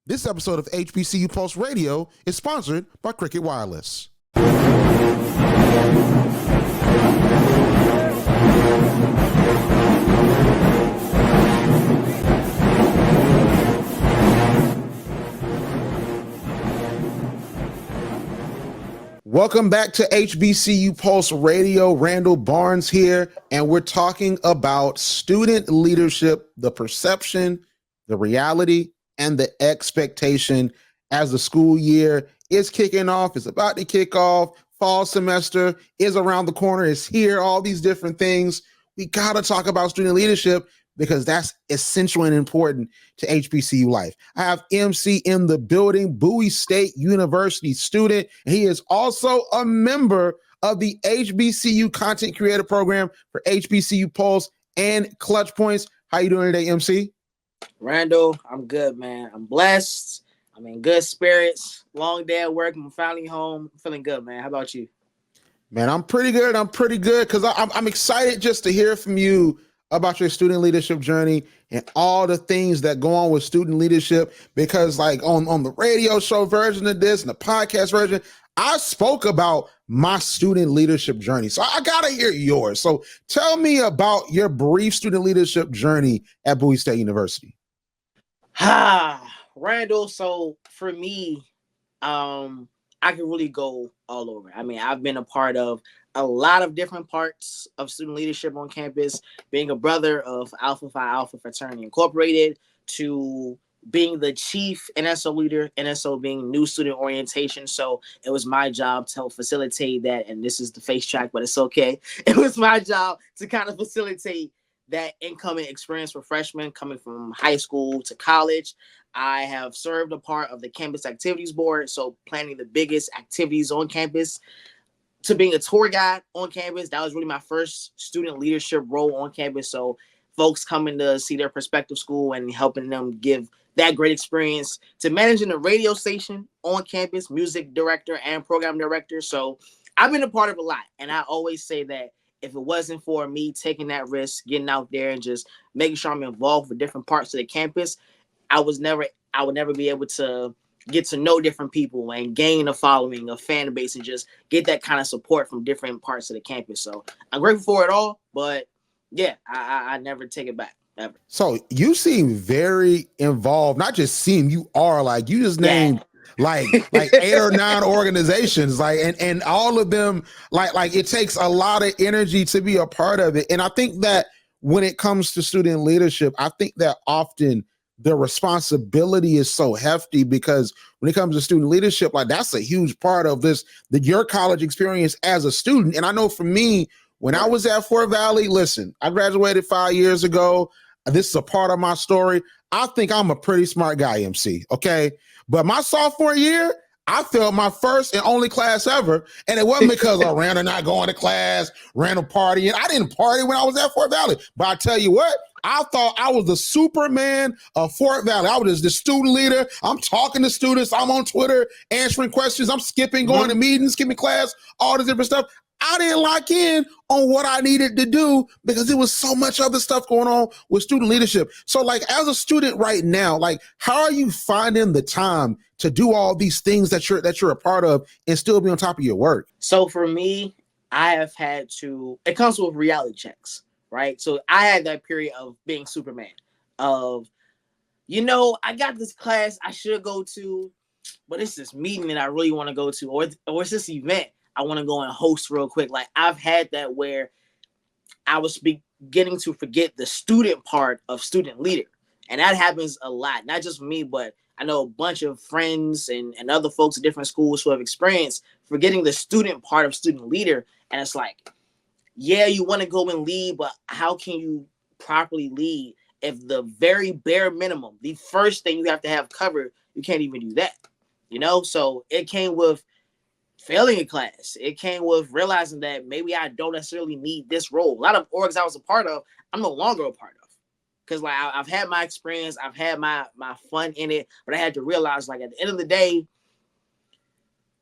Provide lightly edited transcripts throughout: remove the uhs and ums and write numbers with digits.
This episode of HBCU Pulse Radio is sponsored by Cricket Wireless. Welcome back to HBCU Pulse Radio. Randall Barnes here, and we're talking about student leadership, the perception, the reality, and the expectation as the school year is kicking off. It's about to kick off. Fall semester is around the corner. It's here. All these different things. We got to talk about student leadership because that's essential and important to HBCU life. I have MC in the building, Bowie State University student. He is also a member of the HBCU Content Creator Program for HBCU Pulse and Clutch Points. How you doing today, MC? Randall, I'm good, man. I'm blessed. I'm in good spirits. Long day at work. I'm finally home. I'm feeling good, man. How about you? Man, I'm pretty good. Because I'm excited just to hear from you about your student leadership journey and all the things that go on with student leadership, because like on the radio show version of this and the podcast version, I spoke about my student leadership journey. So I got to hear yours. So tell me about your brief student leadership journey at Bowie State University. Randall, so for me, I can really go all over. I mean, I've been a part of a lot of different parts of student leadership on campus, being a brother of Alpha Phi Alpha Fraternity Incorporated, to being the chief NSO leader, NSO being new student orientation. So it was my job to help facilitate that. And this is the face track, but it's okay. It was my job to kind of facilitate that incoming experience for freshmen coming from high school to college. I have served a part of the campus activities board, so planning the biggest activities on campus, to being a tour guide on campus. That was really my first student leadership role on campus. So folks coming to see their prospective school and helping them give that great experience, to managing the radio station on campus, music director and program director. So I've been a part of a lot. And I always say that if it wasn't for me taking that risk, getting out there and just making sure I'm involved with different parts of the campus, I would never be able to get to know different people and gain a following, a fan base, and just get that kind of support from different parts of the campus. So I'm grateful for it all, but yeah, I never take it back, ever. So you seem very involved, not just seem, you are, like, you just named like 8 or 9 organizations, like, and all of them, like it takes a lot of energy to be a part of it. And I think that when it comes to student leadership, I think that often the responsibility is so hefty, because when it comes to student leadership, like, that's a huge part of your college experience as a student. And I know for me, when I was at Fort Valley, listen, I graduated 5 years ago. This is a part of my story. I think I'm a pretty smart guy, MC. Okay. But my sophomore year, I failed my first and only class ever. And it wasn't because of Randall not going to class, Randall partying. I didn't party when I was at Fort Valley. But I tell you what, I thought I was the Superman of Fort Valley. I was the student leader. I'm talking to students. I'm on Twitter answering questions. I'm skipping, going to meetings, skipping class, all this different stuff. I didn't lock in on what I needed to do because there was so much other stuff going on with student leadership. So, like, as a student right now, like, how are you finding the time to do all these things that you're a part of and still be on top of your work? So for me, I have had to, it comes with reality checks, right? So I had that period of being Superman, of, I got this class I should go to, but it's this meeting that I really want to go to, or it's this event I want to go and host real quick. Like, I've had that where I was beginning to forget the student part of student leader. And that happens a lot, not just me, but I know a bunch of friends and other folks at different schools who have experienced forgetting the student part of student leader. And it's like, yeah, you want to go and lead, but how can you properly lead if the very bare minimum, the first thing you have to have covered, you can't even do that, So it came with failing a class. It came with realizing that maybe I don't necessarily need this role. A lot of orgs I was a part of, I'm no longer a part of. Because, like, I've had my experience, I've had my fun in it, but I had to realize, like, at the end of the day,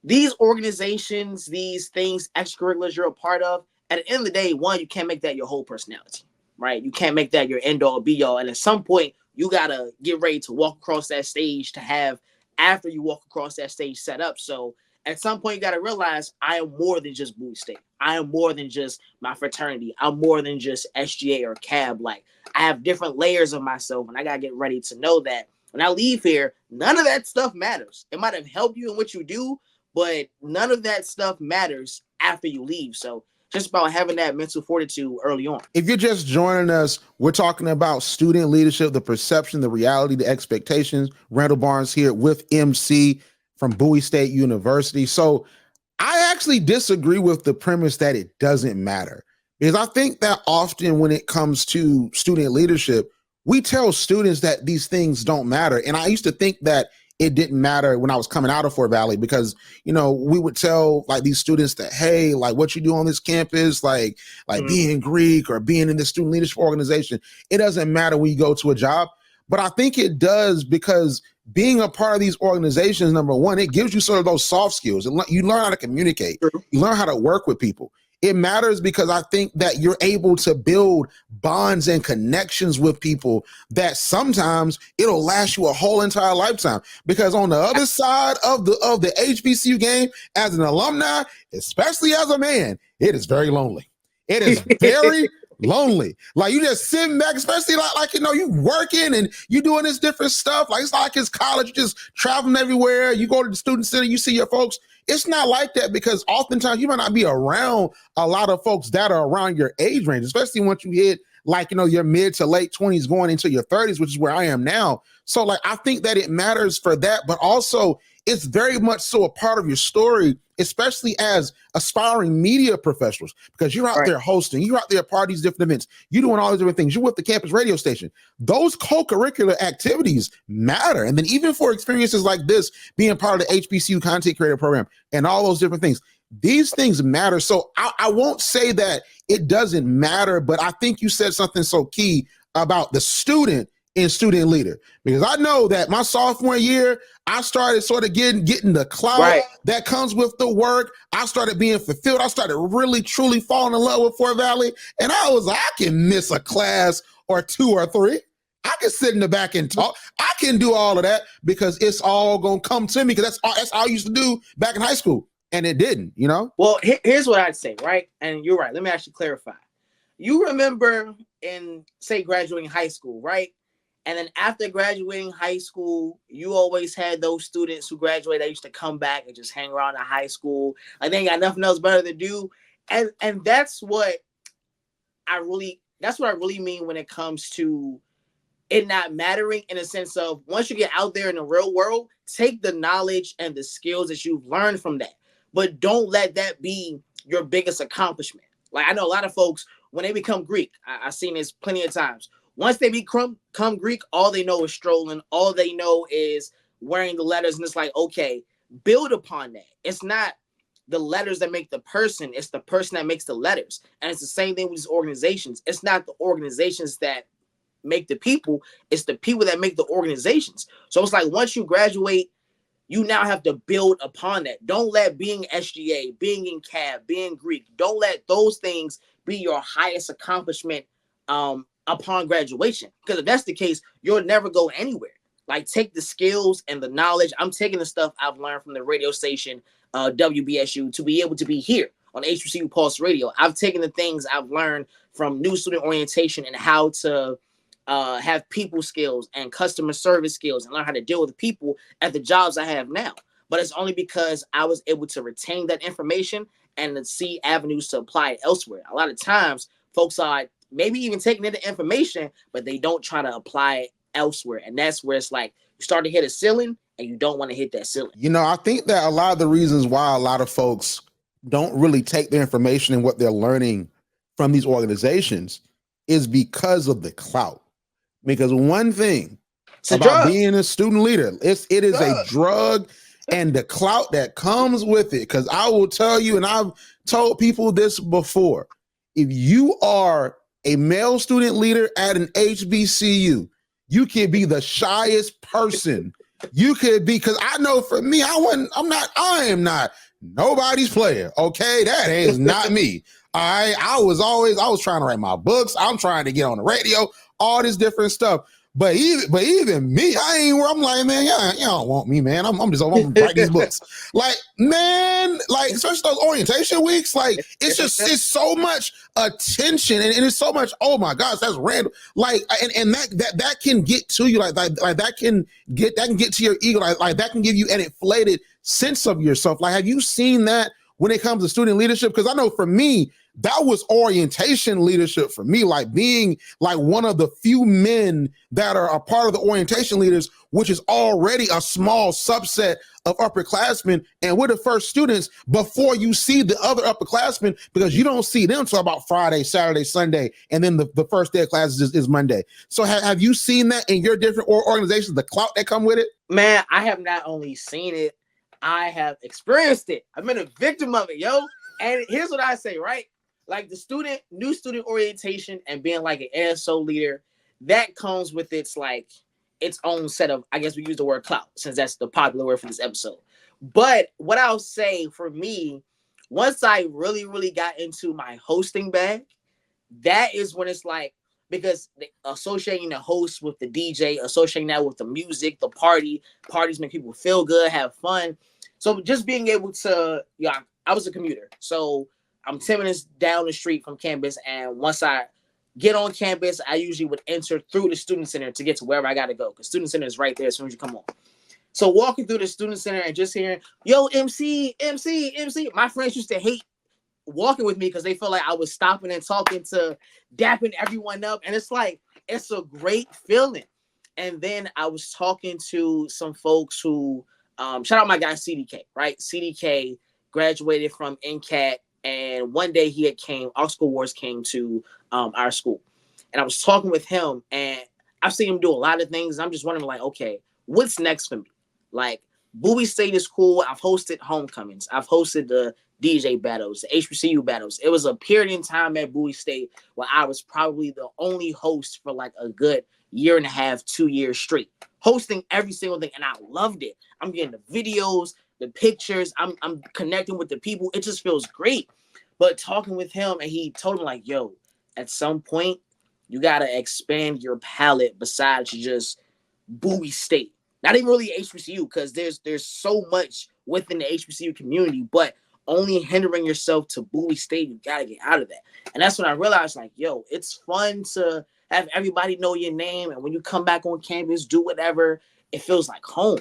these organizations, these things, extracurriculars you're a part of, at the end of the day, one, you can't make that your whole personality, right? You can't make that your end all be all. And at some point, you gotta get ready to walk across that stage to have after you walk across that stage set up. So at some point, you got to realize I am more than just Bowie State. I am more than just my fraternity. I'm more than just SGA or CAB. Like, I have different layers of myself, and I got to get ready to know that when I leave here, none of that stuff matters. It might have helped you in what you do, but none of that stuff matters after you leave. So just about having that mental fortitude early on. If you're just joining us, we're talking about student leadership, the perception, the reality, the expectations. Randall Barnes here with MC from Bowie State University. So I actually disagree with the premise that it doesn't matter, because I think that often when it comes to student leadership, we tell students that these things don't matter. And I used to think that it didn't matter when I was coming out of Fort Valley, because, you know, we would tell like these students that, hey, like what you do on this campus, like being Greek or being in the student leadership organization, it doesn't matter when you go to a job. But I think it does, because being a part of these organizations, number one, it gives you sort of those soft skills. You learn how to communicate. You learn how to work with people. It matters because I think that you're able to build bonds and connections with people that sometimes it'll last you a whole entire lifetime. Because on the other side of the HBCU game, as an alumni, especially as a man, it is very lonely. It is very lonely. Like, you just sitting back, especially like you know, you working and you doing this different stuff. Like, it's not like it's college, you just traveling everywhere. You go to the student center, you see your folks. It's not like that, because oftentimes you might not be around a lot of folks that are around your age range, especially once you hit like, you know, your mid to late 20s going into your 30s, which is where I am now. So like, I think that it matters for that, but also it's very much so a part of your story, especially as aspiring media professionals, because you're out there hosting, you're out there at these different events, you're doing all these different things, you're with the campus radio station. Those co-curricular activities matter. And then even for experiences like this, being part of the HBCU content creator program and all those different things, these things matter. So I won't say that it doesn't matter, but I think you said something so key about the student and student leader, because I know that my sophomore year, I started sort of getting the clout that comes with the work. I started being fulfilled. I started really, truly falling in love with Fort Valley. And I was like, I can miss a class or two or three. I can sit in the back and talk. I can do all of that because it's all going to come to me, because that's all I used to do back in high school. And it didn't, you know? Well, here's what I'd say, right? And you're right. Let me actually clarify. You remember in, say, graduating high school, right? And then after graduating high school, you always had those students who graduated that used to come back and just hang around in high school. Like, they ain't got nothing else better to do. And that's what I really mean when it comes to it not mattering, in a sense of, once you get out there in the real world, take the knowledge and the skills that you've learned from that. But don't let that be your biggest accomplishment. Like, I know a lot of folks, when they become Greek, I've seen this plenty of times. Once they become Greek, all they know is strolling. All they know is wearing the letters. And it's like, okay, build upon that. It's not the letters that make the person. It's the person that makes the letters. And it's the same thing with these organizations. It's not the organizations that make the people. It's the people that make the organizations. So it's like, once you graduate, you now have to build upon that. Don't let being SGA, being in CAB, being Greek, don't let those things be your highest accomplishment upon graduation. Because if that's the case, you'll never go anywhere. Like, take the skills and the knowledge. I'm taking the stuff I've learned from the radio station, WBSU, to be able to be here on HBCU Pulse Radio. I've taken the things I've learned from new student orientation and how to have people skills and customer service skills and learn how to deal with people at the jobs I have now. But it's only because I was able to retain that information and to see avenues to apply it elsewhere. A lot of times, folks are maybe even taking in the information, but they don't try to apply it elsewhere. And that's where it's like, you start to hit a ceiling and you don't want to hit that ceiling. You know, I think that a lot of the reasons why a lot of folks don't really take the information and what they're learning from these organizations is because of the clout. Because one thing about being a student leader, it is a drug, and the clout that comes with it. Because I will tell you, and I've told people this before, if you are a male student leader at an HBCU, you can be the shyest person. You could be, because I know for me, I am not nobody's player. Okay, that is not me. I was trying to write my books. I'm trying to get on the radio, all this different stuff. But even me, I ain't where I'm like, man, y'all don't want me, man. I'm gonna write these books. Like, man, like especially those orientation weeks, like it's so much attention and it's so much, oh my gosh, that's Randall. Like, and that can get to you, like that can get to your ego, like that can give you an inflated sense of yourself. Like, have you seen that when it comes to student leadership? Because I know for me, that was orientation leadership for me, like being like one of the few men that are a part of the orientation leaders, which is already a small subset of upperclassmen. And we're the first students before you see the other upperclassmen, because you don't see them till about Friday, Saturday, Sunday. And then the first day of classes is Monday. So have you seen that in your different organizations, the clout that come with it? Man, I have not only seen it, I have experienced it. I've been a victim of it, yo. And here's what I say, right? Like the new student orientation and being like an ASO leader, that comes with its own set of, I guess we use the word clout since that's the popular word for this episode. But what I'll say for me, once I really, really got into my hosting bag, that is when it's like, because associating the host with the DJ, associating that with the music, the parties make people feel good, have fun. So just being able to, I was a commuter. So I'm 10 minutes down the street from campus, and once I get on campus, I usually would enter through the student center to get to wherever I got to go, because student center is right there as soon as you come on. So walking through the student center and just hearing, yo, MC, my friends used to hate walking with me because they felt like I was stopping and talking to dapping everyone up, and it's like, it's a great feeling. And then I was talking to some folks who, shout out my guy CDK, right? CDK graduated from NCAT. And one day Oscar Wars came to our school. And I was talking with him, and I've seen him do a lot of things. I'm just wondering, like, okay, what's next for me? Like, Bowie State is cool. I've hosted homecomings. I've hosted the DJ battles, the HBCU battles. It was a period in time at Bowie State where I was probably the only host for like a good year and a half, 2 years straight, hosting every single thing. And I loved it. I'm getting the videos, the pictures, I'm connecting with the people. It just feels great. But talking with him, and he told me, like, yo, at some point, you got to expand your palette besides just Bowie State. Not even really HBCU, because there's so much within the HBCU community, but only hindering yourself to Bowie State, you got to get out of that. And that's when I realized, like, yo, it's fun to have everybody know your name, and when you come back on campus, do whatever, it feels like home.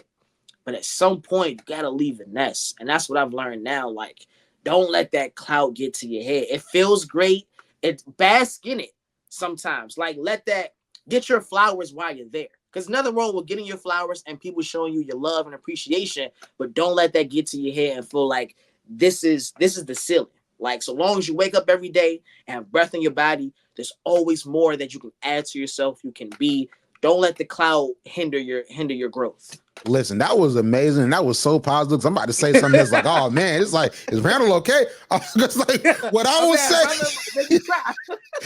But at some point, you got to leave the nest. And that's what I've learned now. Like, don't let that clout get to your head. It feels great. It's bask in it sometimes. Like, get your flowers while you're there. Because nothing wrong with getting your flowers and people showing you your love and appreciation, but don't let that get to your head and feel like this is the ceiling. Like, so long as you wake up every day and have breath in your body, there's always more that you can add to yourself, you can be. Don't let the cloud hinder your growth. Listen, that was amazing. And that was so positive. I'm about to say something that's like, oh man, it's like, is Randall okay? Just like what I was saying.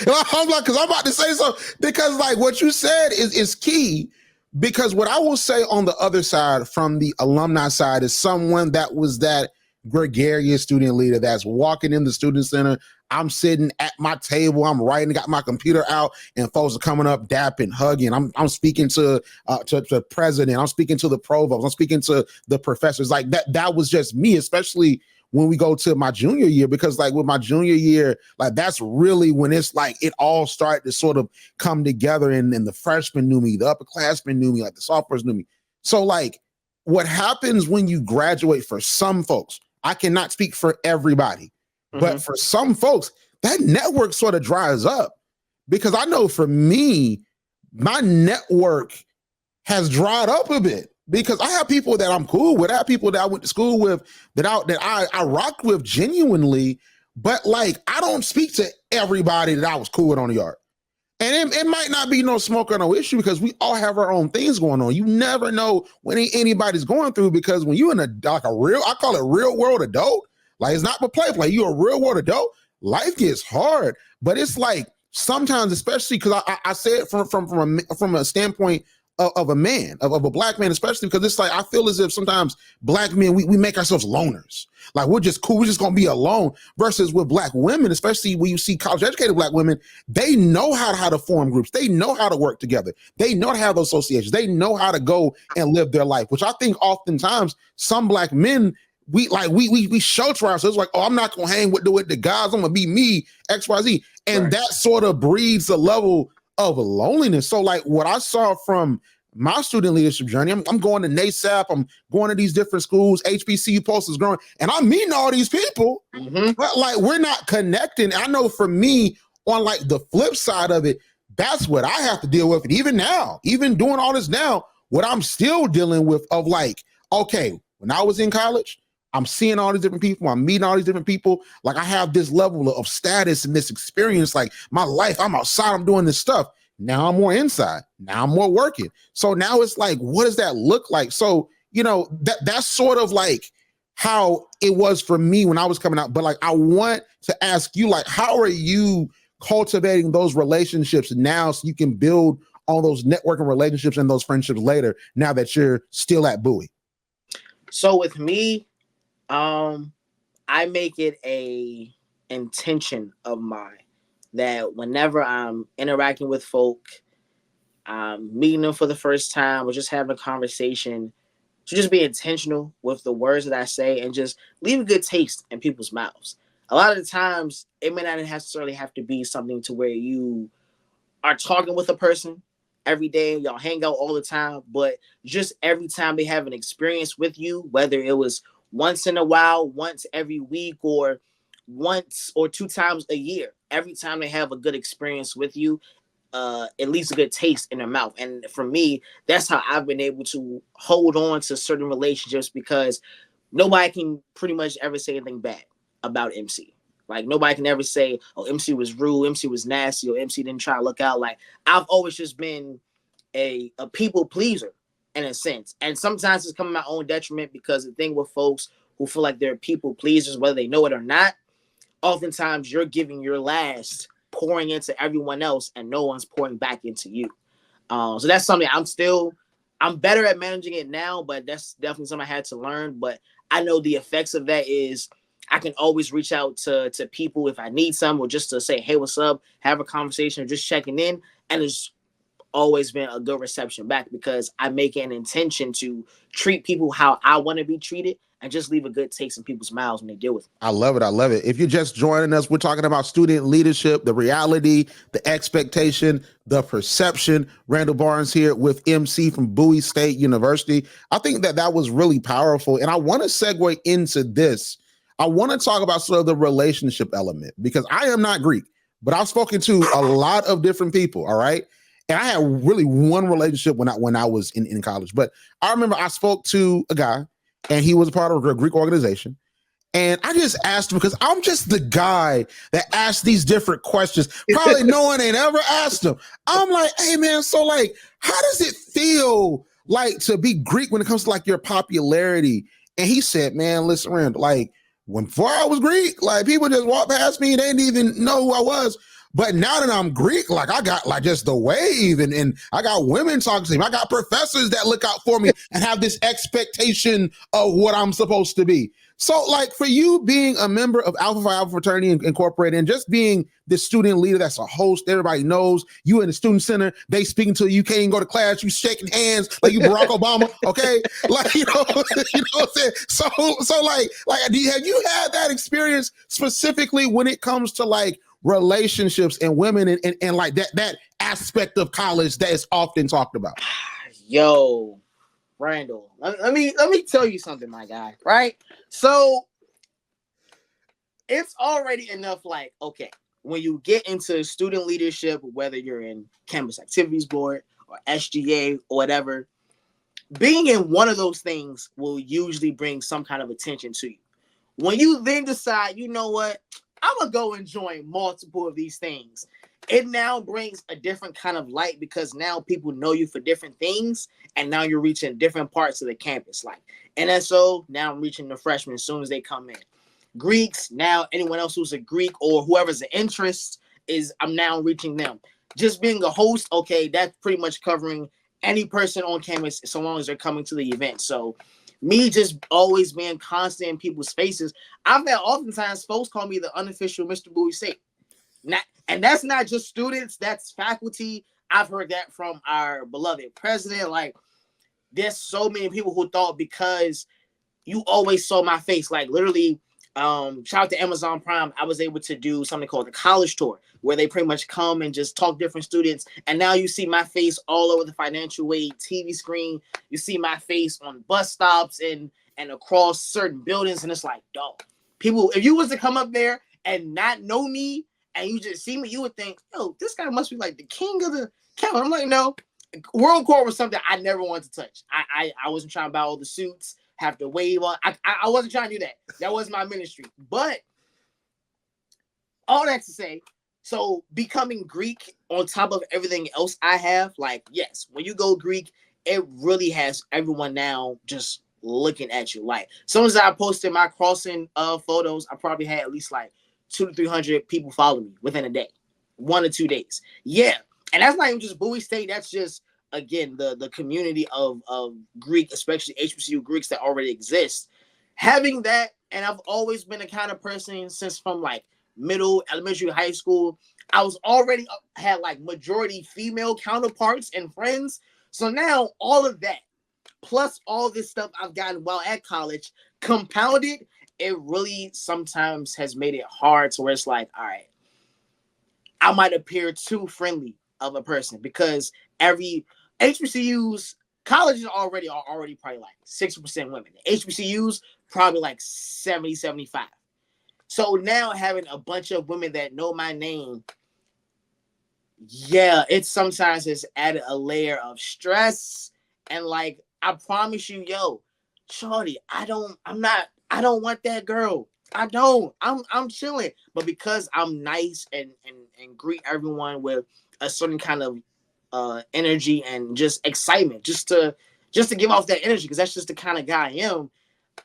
I'm like, because I'm about to say something, because like what you said is key. Because what I will say on the other side, from the alumni side, is someone that was that gregarious student leader that's walking in the student center. I'm sitting at my table, I'm writing, got my computer out, and folks are coming up, dapping, hugging. I'm speaking to the president, I'm speaking to the provost, I'm speaking to the professors. Like that was just me, especially when we go to my junior year, because like with my junior year, like that's really when it's like it all started to sort of come together, and the freshmen knew me, the upperclassmen knew me, like the sophomores knew me. So like what happens when you graduate, for some folks, I cannot speak for everybody, but for some folks, that network sort of dries up. Because I know for me, my network has dried up a bit, because I have people that I'm cool with. I have people that I went to school with that I rocked with genuinely, but like I don't speak to everybody that I was cool with on the yard. And it might not be no smoke or no issue, because we all have our own things going on. You never know what anybody's going through, because when you're in I call it real world adult, like it's not for play. You're a real world adult, life gets hard. But it's like sometimes, especially because I say it from a standpoint of a man, of a black man, especially because it's like, I feel as if sometimes black men, we make ourselves loners. Like, we're just cool. We're just going to be alone versus with black women, especially when you see college educated black women, they know how to form groups. They know how to work together. They know how to have those associations. They know how to go and live their life, which I think oftentimes some black men, we shelter ourselves like, oh, I'm not going to hang with the guys. I'm going to be me, X, Y, Z. And that sort of breeds a level of loneliness. So like what I saw from my student leadership journey, I'm going to NASAP, I'm going to these different schools, HBCU Pulse is growing, and I'm meeting all these people, but like we're not connecting. I know for me, on like the flip side of it, that's what I have to deal with. And even now, even doing all this now, what I'm still dealing with of like, okay, when I was in college, I'm seeing all these different people. I'm meeting all these different people. Like I have this level of status and this experience. Like my life, I'm outside, I'm doing this stuff. Now I'm more inside. Now I'm more working. So now it's like, what does that look like? So, you know, that's sort of like how it was for me when I was coming out. But like, I want to ask you, like, how are you cultivating those relationships now so you can build all those networking relationships and those friendships later now that you're still at Bowie? So with me, I make it a intention of mine that whenever I'm interacting with folk, meeting them for the first time or just having a conversation, to just be intentional with the words that I say and just leave a good taste in people's mouths. A lot of the times, it may not necessarily have to be something to where you are talking with a person every day, y'all hang out all the time, but just every time they have an experience with you, whether it was once in a while, once every week, or once or 2 times a year. Every time they have a good experience with you, it leaves a good taste in their mouth. And for me, that's how I've been able to hold on to certain relationships, because nobody can pretty much ever say anything bad about MC. Like nobody can ever say, oh, MC was rude, MC was nasty, or MC didn't try to look out. Like I've always just been a people pleaser in a sense. And sometimes it's coming at my own detriment, because the thing with folks who feel like they're people pleasers, whether they know it or not, oftentimes you're giving your last, pouring into everyone else, and no one's pouring back into you. So that's something I'm better at managing it now, but that's definitely something I had to learn. But I know the effects of that is I can always reach out to people if I need some, or just to say, hey, what's up? Have a conversation, or just checking in. And it's always been a good reception back, because I make an intention to treat people how I want to be treated and just leave a good taste in people's mouths when they deal with me. I love it. I love it. If you're just joining us, we're talking about student leadership, the reality, the expectation, the perception. Randall Barnes here with MC from Bowie State University. I think that was really powerful. And I want to segue into this. I want to talk about sort of the relationship element, because I am not Greek, but I've spoken to a lot of different people. All right. And I had really one relationship when I was in college. But I remember I spoke to a guy, and he was a part of a Greek organization. And I just asked him, because I'm just the guy that asks these different questions. Probably no one ain't ever asked him. I'm like, hey, man, so like, how does it feel like to be Greek when it comes to like your popularity? And he said, man, listen, Randall, like before I was Greek, like people just walked past me and they didn't even know who I was. But now that I'm Greek, like I got like just the wave, and I got women talking to me. I got professors that look out for me and have this expectation of what I'm supposed to be. So like for you being a member of Alpha Phi Alpha Fraternity Incorporated, and just being the student leader that's a host, everybody knows you in the student center, they speaking to you, you can't even go to class, you shaking hands like you Barack Obama, okay? Like, you know what I'm saying? So like have you had that experience specifically when it comes to like relationships and women and like that aspect of college that is often talked about? Yo, Randall, let me tell you something, my guy, right? So it's already enough, like, okay, when you get into student leadership, whether you're in campus activities board or SGA or whatever, being in one of those things will usually bring some kind of attention to you. When you then decide, you know what, I'm gonna go and join multiple of these things, it now brings a different kind of light, because now people know you for different things, and now you're reaching different parts of the campus. Like NSO, now I'm reaching the freshmen as soon as they come in. Greeks, now anyone else who's a Greek or whoever's an interest I'm now reaching them. Just being a host, okay, that's pretty much covering any person on campus, so long as they're coming to the event. So me just always being constant in people's faces, I've had oftentimes folks call me the unofficial Mr. Bowie State. And that's not just students, that's faculty. I've heard that from our beloved president. Like, there's so many people who thought because you always saw my face, like literally, shout out to Amazon Prime, I was able to do something called the college tour, where they pretty much come and just talk different students. And now you see my face all over the financial aid TV screen. You see my face on bus stops and across certain buildings. And it's like, dog, people, if you was to come up there and not know me and you just see me, you would think, yo, this guy must be like the king of the camp. I'm like, no, World Court was something I never wanted to touch. I wasn't trying to buy all the suits, have to wave on. I wasn't trying to do that. That was my ministry. But all that to say, so becoming Greek on top of everything else I have, like, yes, when you go Greek, it really has everyone now just looking at you. Like, as soon as I posted my crossing photos, I probably had at least like 200 to 300 people follow me within a day, 1 or 2 days. Yeah. And that's not even just Bowie State. That's just, again, the community of Greek, especially HBCU Greeks that already exist. Having that, and I've always been the kind of person since from like middle, elementary, high school, I was already had like majority female counterparts and friends. So now all of that, plus all this stuff I've gotten while at college, compounded, it really sometimes has made it hard to where it's like, all right, I might appear too friendly of a person because every HBCUs, colleges are already probably like 60% women. HBCUs probably like 70, 75. So now having a bunch of women that know my name, yeah, it sometimes has added a layer of stress. And like, I promise you, yo, shorty, I don't want that girl. I'm chilling. But because I'm nice and greet everyone with a certain kind of energy and just excitement, just to give off that energy, because that's just the kind of guy I am.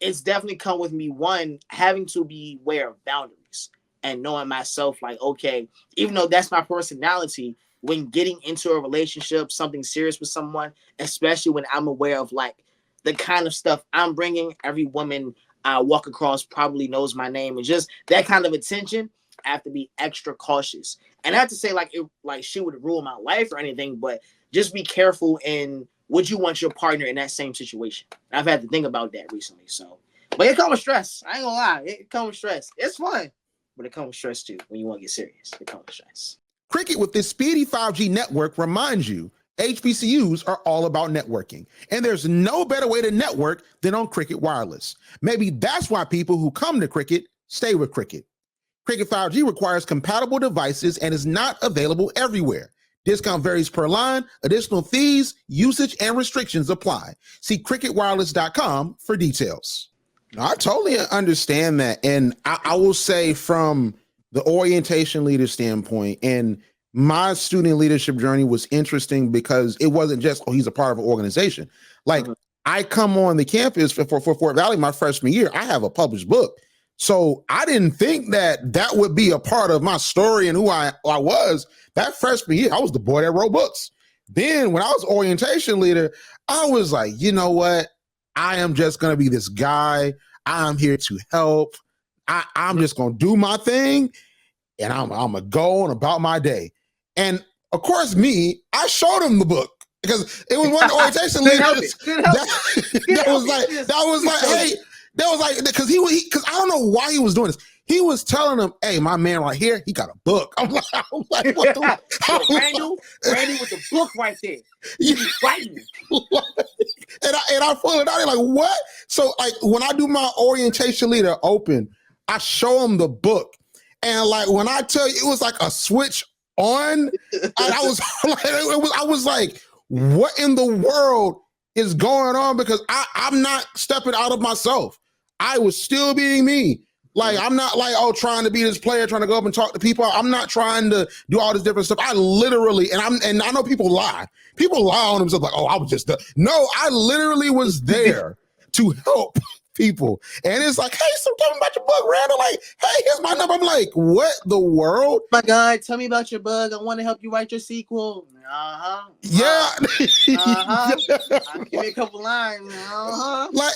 It's definitely come with me, one, having to be aware of boundaries and knowing myself, like, okay, even though that's my personality, when getting into a relationship, something serious with someone, especially when I'm aware of like the kind of stuff I'm bringing, every woman I walk across probably knows my name, and just that kind of attention, I have to be extra cautious. And I have to say, like, she would rule my life or anything, but just be careful in would you want your partner in that same situation. I've had to think about that recently. So, but it comes with stress. I ain't gonna lie, it comes with stress. It's fun, but it comes with stress too. When you want to get serious, it comes with stress. Cricket with this speedy 5G network reminds you HBCUs are all about networking, and there's no better way to network than on Cricket Wireless. Maybe that's why people who come to Cricket stay with Cricket. Cricket 5G requires compatible devices and is not available everywhere. Discount varies per line. Additional fees, usage, and restrictions apply. See cricketwireless.com for details. Now, I totally understand that. And I will say, from the orientation leader standpoint, and my student leadership journey was interesting because it wasn't just, oh, he's a part of an organization. Like, I come on the campus for Fort Valley my freshman year. I have a published book. So I didn't think that would be a part of my story and who I was. That freshman year, I was the boy that wrote books. Then when I was orientation leader, I was like, you know what? I am just going to be this guy. I'm here to help. I'm just going to do my thing, and I'm going to go on about my day. And of course, I showed him the book because it was one of the orientation leaders that was like, hey, that was like, because I don't know why he was doing this. He was telling him, hey, my man right here, he got a book. I'm like, what the? Randall with the book right there. He's writing. And I pull it out, like, what? So, like, when I do my orientation leader open, I show him the book. And, like, when I tell you, it was like a switch on. And I was like, what in the world is going on? Because I'm not stepping out of myself. I was still being me. Like, I'm not like, trying to be this player, trying to go up and talk to people. I'm not trying to do all this different stuff. I literally, and I know people lie. People lie on themselves like, I was just no, I literally was there to help people. And it's like, hey, so tell me about your book, Randall. Like, hey, here's my number. I'm like, what the world? My God, tell me about your bug. I want to help you write your sequel. Yeah. Give me a couple lines. Like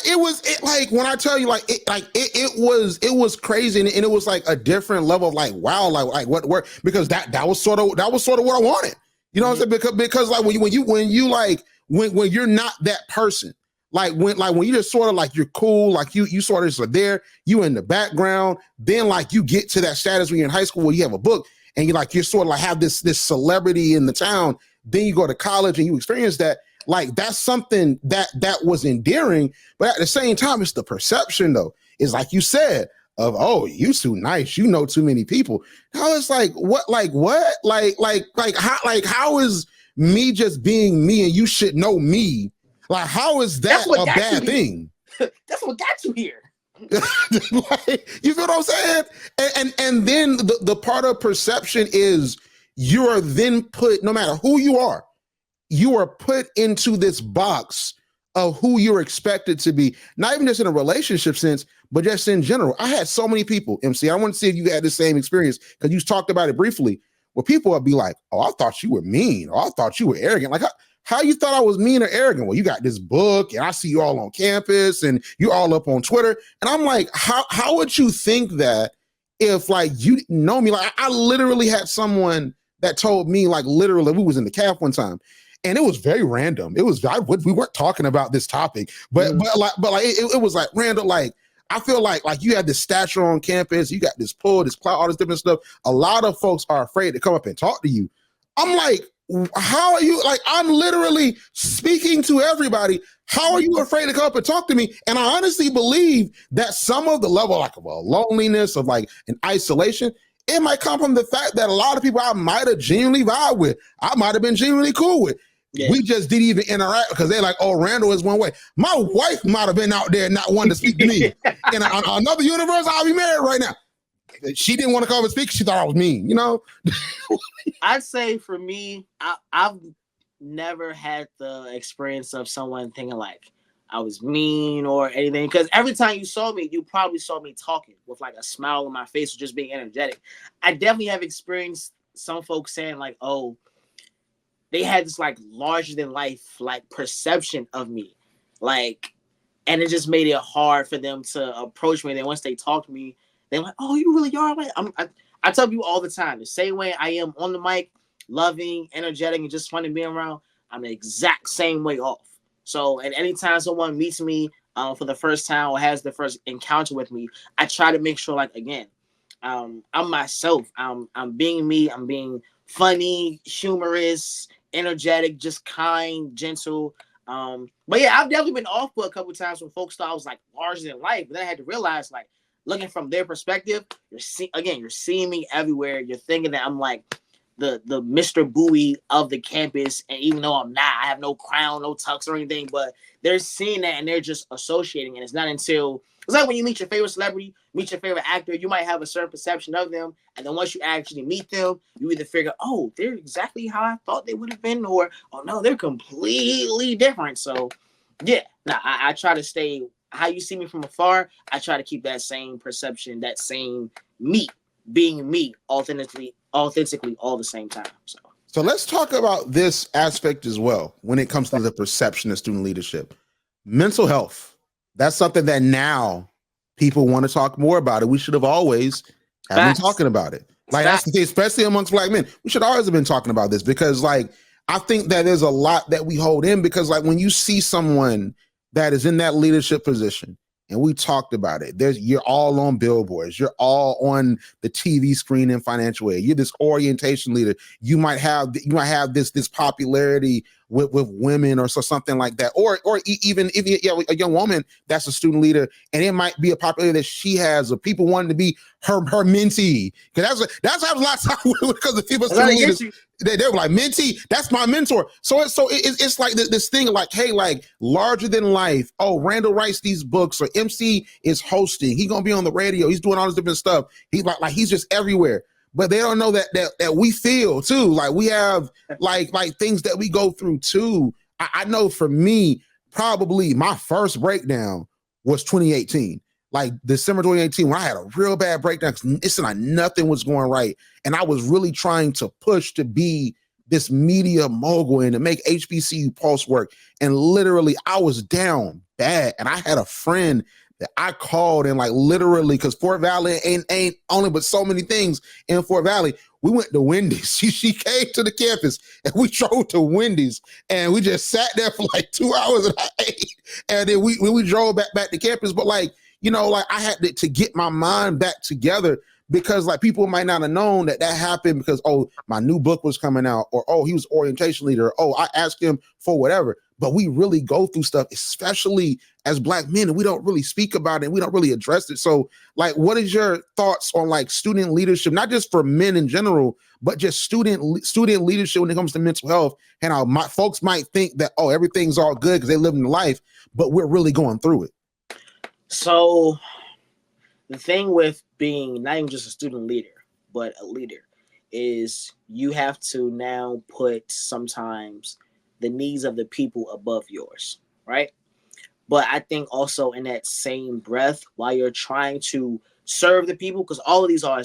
like when I tell you, it was crazy, and it was like a different level of like, wow, like what work, because that was sort of what I wanted. You know what I'm saying? Because like when you're not that person, like when you just sort of like, you're cool, like you sort of just are there, you in the background, then like you get to that status when you're in high school where you have a book and you're sort of like have this celebrity in the town, then you go to college and you experience that. Like that's something that was endearing, but at the same time, it's the perception though. It's like you said of, oh, you too nice, you know too many people. Now it's like what, how is me just being me and you should know me? Like how is that a bad thing? That's what got you here. Like, you feel what I'm saying? And then the part of perception is you are then put, no matter who you are put into this box of who you're expected to be, not even just in a relationship sense, but just in general. I had so many people, MC, I want to see if you had the same experience, because you talked about it briefly, where people would be like, oh, I thought you were mean, or I thought you were arrogant. Like, how you thought I was mean or arrogant? Well, you got this book, and I see you all on campus, and you're all up on Twitter. And I'm like, how would you think that if like you didn't know me? Like I literally had someone that told me, like literally, we was in the caf one time, and it was very random. It was, we weren't talking about this topic, but it was like, Randall, like, I feel like you have this stature on campus, you got this pull, this clout, all this different stuff. A lot of folks are afraid to come up and talk to you. I'm like, how are you? Like, I'm literally speaking to everybody. How are you afraid to come up and talk to me? And I honestly believe that some of the level like of a loneliness, of like an isolation, it might come from the fact that a lot of people I might have genuinely vibed with, I might have been genuinely cool with. Yeah. We just didn't even interact because they're like, oh, Randall is one way. My wife might have been out there not wanting to speak to me. In another universe, I'll be married right now. She didn't want to come and speak. She thought I was mean, you know? I'd say for me, I've never had the experience of someone thinking like I was mean or anything. Because every time you saw me, you probably saw me talking with like a smile on my face or just being energetic. I definitely have experienced some folks saying like, oh, they had this like larger than life like perception of me, like, and it just made it hard for them to approach me. Then once they talk to me, they're like, "Oh, you really are." Like, I tell people all the time, the same way I am on the mic, loving, energetic, and just fun to be around. I'm the exact same way off. So, and anytime someone meets me for the first time or has the first encounter with me, I try to make sure, like, again, I'm myself. I'm being me. I'm being funny, humorous, energetic, just kind, gentle. But yeah, I've definitely been off for a couple of times when folks thought I was like larger than life. But then I had to realize, like, looking from their perspective, you're seeing me everywhere. You're thinking that I'm like the Mr. Bowie of the campus, and even though I'm not, I have no crown, no tux or anything, but they're seeing that and they're just associating. And it's not until it's like when you meet your favorite celebrity, meet your favorite actor, you might have a certain perception of them, and then once you actually meet them, you either figure, oh, they're exactly how I thought they would have been, or oh no, they're completely different. So yeah, I try to stay how you see me from afar. I try to keep that same perception, that same me, being me, authentically all the same time. So let's talk about this aspect as well when it comes to the perception of student leadership. Mental health. That's something that now people want to talk more about it. We should have always been talking about it. Like that's the thing, especially amongst Black men. We should always have been talking about this because like I think that there's a lot that we hold in because like when you see someone that is in that leadership position, and we talked about it. You're all on billboards. You're all on the TV screen in financial aid. You're this orientation leader. You might have this popularity with women or something like that, or even if a young woman that's a student leader, and it might be a popularity that she has of people wanting to be her mentee. Because that's how a lot of time because the people student leaders. They were like, mentee, that's my mentor. So it's like this thing of like, hey, like larger than life. Oh, Randall writes these books, or MC is hosting. He's gonna be on the radio. He's doing all this different stuff. He's like he's just everywhere. But they don't know that we feel too. Like we have like things that we go through too. I know for me, probably my first breakdown was 2018. Like December 2018, when I had a real bad breakdown, it's like nothing was going right. And I was really trying to push to be this media mogul and to make HBCU Pulse work. And literally, I was down bad. And I had a friend that I called and like literally, because Fort Valley ain't only but so many things in Fort Valley. We went to Wendy's. She came to the campus and we drove to Wendy's and we just sat there for like 2 hours and I ate. And then we drove back to campus. But like, like I had to get my mind back together because like people might not have known that happened because, oh, my new book was coming out, or, oh, he was orientation leader. Or, oh, I asked him for whatever. But we really go through stuff, especially as Black men, and we don't really speak about it. And we don't really address it. So like, what is your thoughts on like student leadership, not just for men in general, but just student leadership when it comes to mental health? And my folks might think that, oh, everything's all good because they live in life, but we're really going through it. So the thing with being not even just a student leader, but a leader is you have to now put sometimes the needs of the people above yours, right? But I think also in that same breath, while you're trying to serve the people, because all of these are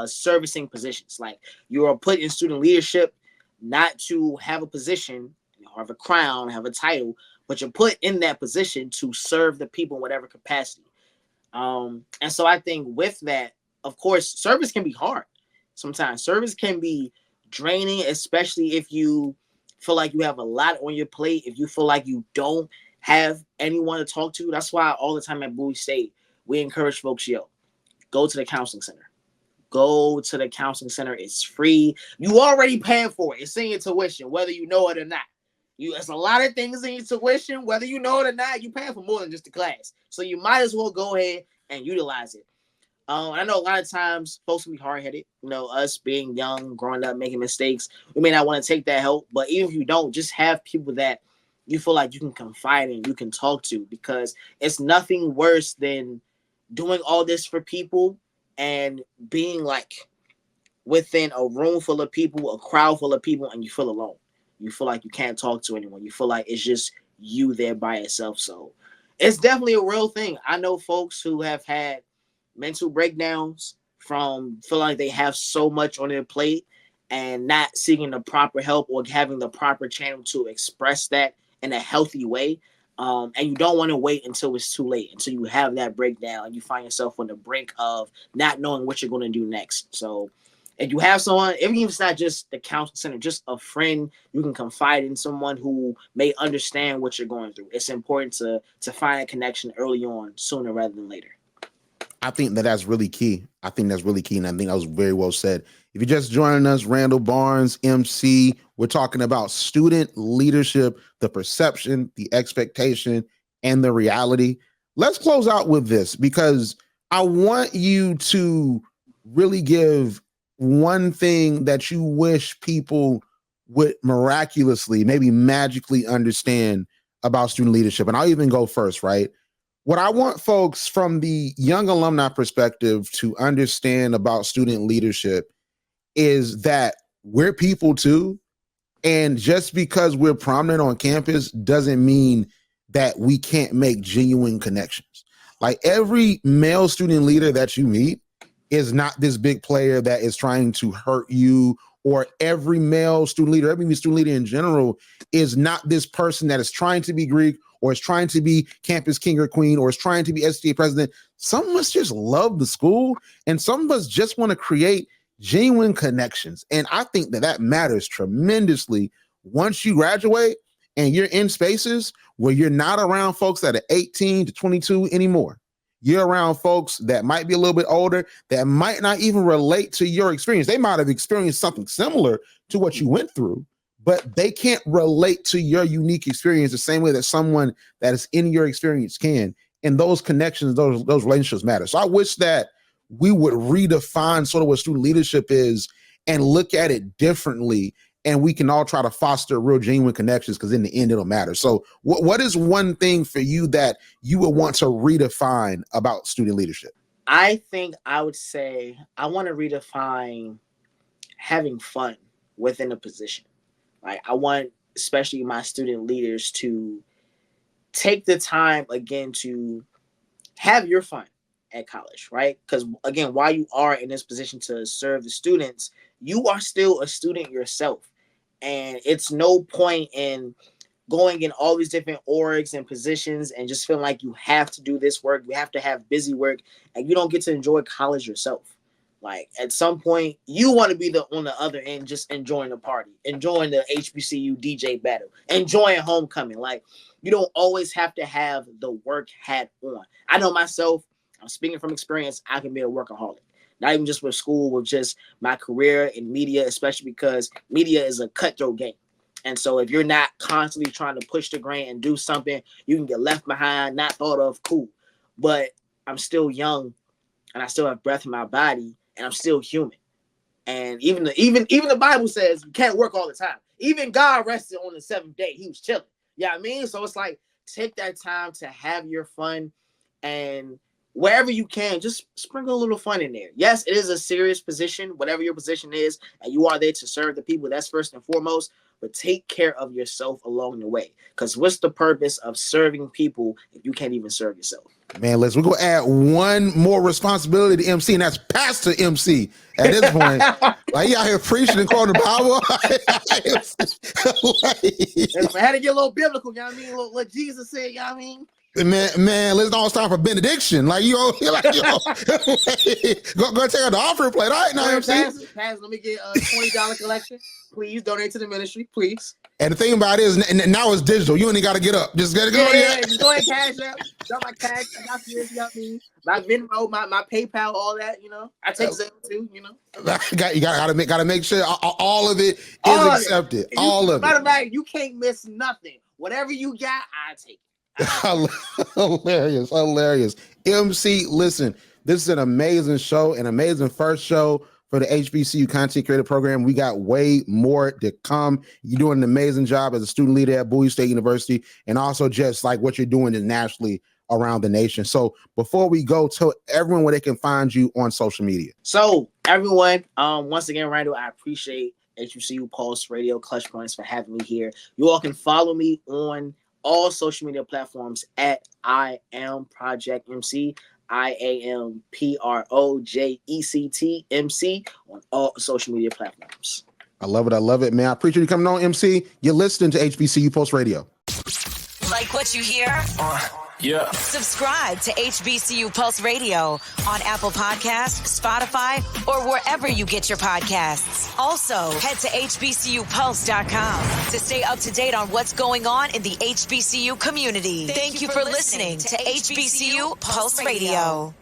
servicing positions. Like you are put in student leadership not to have a position, have a crown, have a title, but you're put in that position to serve the people in whatever capacity. And so I think with that, of course, service can be hard. Sometimes service can be draining, especially if you feel like you have a lot on your plate, if you feel like you don't have anyone to talk to. That's why all the time at Bowie State, we encourage folks, go to the counseling center. Go to the counseling center. It's free. You already paying for it. It's in your tuition, whether you know it or not. There's a lot of things in your tuition, whether you know it or not. You're paying for more than just the class. So you might as well go ahead and utilize it. I know a lot of times folks can be hard-headed. Us being young, growing up, making mistakes, we may not want to take that help. But even if you don't, just have people that you feel like you can confide in, you can talk to, because it's nothing worse than doing all this for people and being like within a room full of people, a crowd full of people, and you feel alone. You feel like you can't talk to anyone. You feel like it's just you there by yourself. So it's definitely a real thing. I know folks who have had mental breakdowns from feeling like they have so much on their plate and not seeking the proper help or having the proper channel to express that in a healthy way. And you don't want to wait until it's too late, until you have that breakdown and you find yourself on the brink of not knowing what you're going to do next. So if you have someone, even if it's not just the counseling center, just a friend, you can confide in someone who may understand what you're going through. It's important to find a connection early on, sooner rather than later. I think that's really key. And I think that was very well said. If you're just joining us, Randall Barnes, MC, we're talking about student leadership, the perception, the expectation, and the reality. Let's close out with this, because I want you to really give one thing that you wish people would miraculously, maybe magically understand about student leadership. And I'll even go first, right? What I want folks from the young alumni perspective to understand about student leadership is that we're people too. And just because we're prominent on campus doesn't mean that we can't make genuine connections. Like every male student leader that you meet is not this big player that is trying to hurt you, or every male student leader, every student leader in general is not this person that is trying to be Greek or is trying to be campus king or queen or is trying to be STA president. Some of us just love the school, and some of us just want to create genuine connections. And I think that matters tremendously once you graduate and you're in spaces where you're not around folks that are 18 to 22 anymore. You're around folks that might be a little bit older, that might not even relate to your experience. They might have experienced something similar to what you went through, but they can't relate to your unique experience the same way that someone that is in your experience can. And those connections, those relationships matter. So I wish that we would redefine sort of what student leadership is and look at it differently. And we can all try to foster real genuine connections, because in the end, it'll matter. So what is one thing for you that you would want to redefine about student leadership? I think I would say I want to redefine having fun within a position. Like I want, especially my student leaders, to take the time again to have your fun at college, right? Because again, while you are in this position to serve the students, you are still a student yourself. And it's no point in going in all these different orgs and positions and just feeling like you have to do this work, you have to have busy work, and you don't get to enjoy college yourself. Like at some point, you want to be on the other end, just enjoying the party, enjoying the HBCU DJ battle, enjoying homecoming. Like you don't always have to have the work hat on. I know myself, I'm speaking from experience, I can be a workaholic. Not even just with school, with just my career in media, especially because media is a cutthroat game. And so if you're not constantly trying to push the grain and do something, you can get left behind, not thought of, cool. But I'm still young and I still have breath in my body and I'm still human. And even the Bible says you can't work all the time. Even God rested on the seventh day. He was chilling. You know what I mean? So it's like, take that time to have your fun, and wherever you can, just sprinkle a little fun in there. Yes, it is a serious position, whatever your position is, and you are there to serve the people. That's first and foremost. But take care of yourself along the way. Because what's the purpose of serving people if you can't even serve yourself? Man, we're going to add one more responsibility to MC, and that's Pastor MC at this point. Like, he out here preaching and quoting the Bible. I had to get a little biblical, you know what I mean? What Jesus said, you know what I mean? Man, let's not start for benediction. Like, you're like, go take out the offering plate. All right, now, MC. Pass, let me get a $20 collection. Please donate to the ministry, please. And the thing about it is, now it's digital. You ain't got to get up. Just got to go. Yeah. Just go ahead, cash out. Got my cash. I got this, you know what I mean? My Venmo, my PayPal, all that, you know. I take Zelle too, you know. You gotta make sure all of it is accepted. All of it. Matter of fact, you can't miss nothing. Whatever you got, I take it. Hilarious. MC, listen, this is an amazing show, an amazing first show for the HBCU Content Creator Program. We got way more to come. You're doing an amazing job as a student leader at Bowie State University, and also just like what you're doing is nationally around the nation. So before we go, tell everyone where they can find you on social media. So everyone, once again, Randall, I appreciate HBCU Pulse Radio Clutch Points for having me here. You all can follow me on all social media platforms at I Am Project MC. IAMPROJECT on all social media platforms. I love it, man. I appreciate you coming on, MC. You're listening to HBCU Pulse Radio. Like what you hear? Yeah. Subscribe to HBCU Pulse Radio on Apple Podcasts, Spotify, or wherever you get your podcasts. Also, head to HBCUPulse.com to stay up to date on what's going on in the HBCU community. Thank you for listening to HBCU Pulse Radio.